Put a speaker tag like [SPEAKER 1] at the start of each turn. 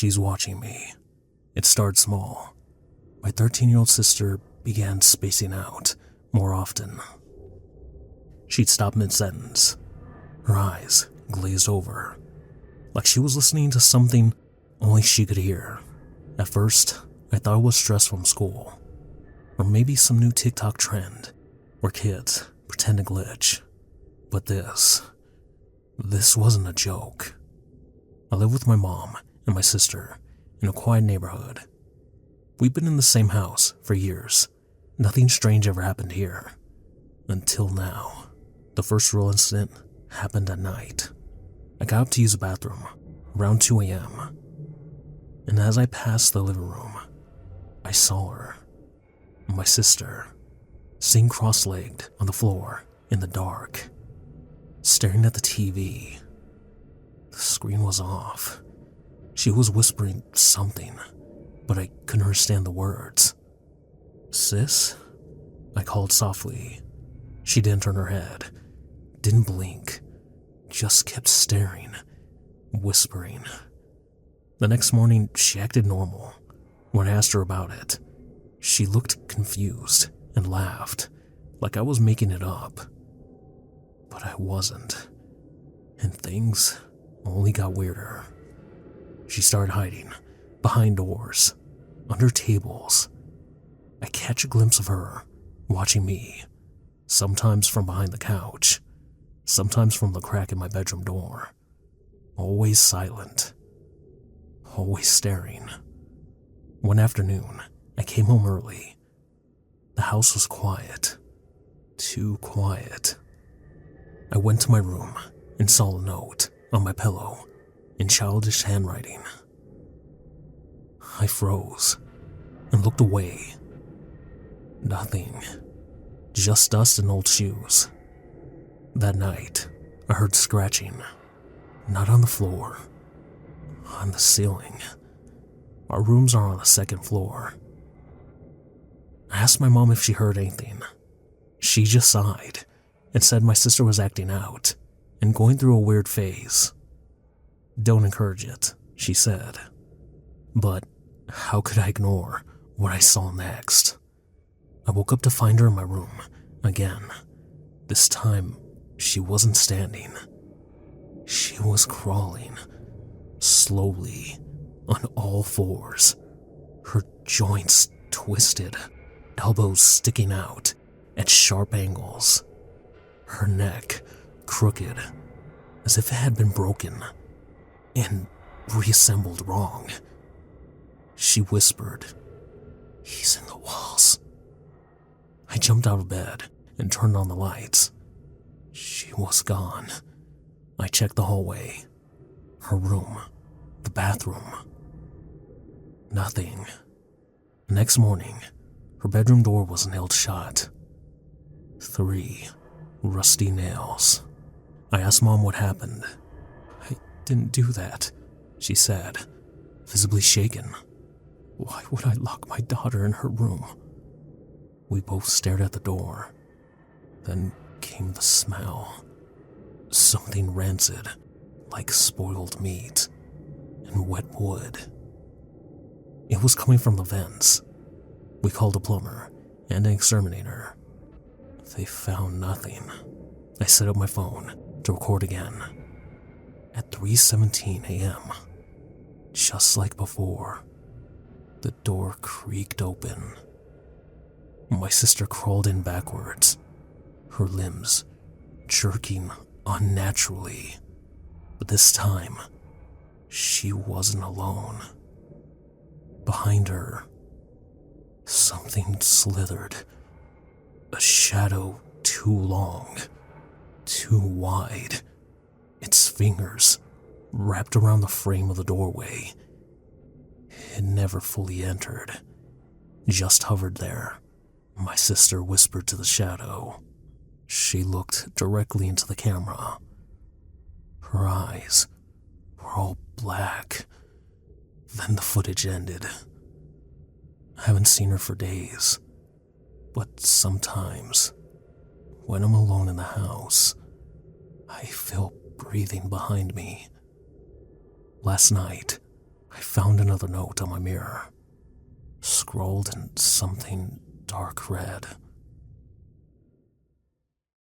[SPEAKER 1] She's watching me. It started small. My 13-year-old sister began spacing out more often. She'd stop mid-sentence. Her eyes glazed over, like she was listening to something only she could hear. At first, I thought it was stress from school, or maybe some new TikTok trend where kids pretend to glitch. But this wasn't a joke. I live with my mom and my sister in a quiet neighborhood. We've been in the same house for years. Nothing strange ever happened here. Until now. The first real incident happened at night. I got up to use the bathroom around 2 a.m. And as I passed the living room, I saw her, my sister, sitting cross-legged on the floor in the dark, staring at the TV. The screen was off. She was whispering something, but I couldn't understand the words. "Sis?" I called softly. She didn't turn her head, didn't blink, just kept staring, whispering. The next morning, she acted normal. When I asked her about it, she looked confused and laughed, like I was making it up. But I wasn't, and things only got weirder. She started hiding behind doors, under tables. I catch a glimpse of her watching me, sometimes from behind the couch, sometimes from the crack in my bedroom door. Always silent, always staring. One afternoon, I came home early. The house was quiet, too quiet. I went to my room and saw a note on my pillow in childish handwriting. I froze and looked away. Nothing, just dust and old shoes. That night, I heard scratching, not on the floor, on the ceiling. Our rooms are on the second floor. I asked my mom if she heard anything. She just sighed and said my sister was acting out and going through a weird phase. "Don't encourage it," she said. But how could I ignore what I saw next? I woke up to find her in my room again. This time, she wasn't standing. She was crawling, slowly, on all fours, her joints twisted, elbows sticking out at sharp angles, her neck crooked, as if it had been broken and reassembled wrong. She whispered, "He's in the walls." I jumped out of bed and turned on the lights. She was gone. I checked the hallway, her room, the bathroom. Nothing. The next morning, her bedroom door was nailed shut. 3 rusty nails. I asked Mom what happened. "I didn't do that," she said, visibly shaken. "Why would I lock my daughter in her room?" We both stared at the door. Then came the smell. Something rancid, like spoiled meat and wet wood. It was coming from the vents. We called a plumber and an exterminator. They found nothing. I set up my phone to record again. At 3:17 a.m., just like before, the door creaked open. My sister crawled in backwards, her limbs jerking unnaturally. But this time, she wasn't alone. Behind her, something slithered. A shadow too long, too wide. Its fingers wrapped around the frame of the doorway. It never fully entered, just hovered there. My sister whispered to the shadow. She looked directly into the camera. Her eyes were all black. Then the footage ended. I haven't seen her for days, but sometimes, when I'm alone in the house, I feel breathing behind me. Last night, I found another note on my mirror, scrawled in something dark red.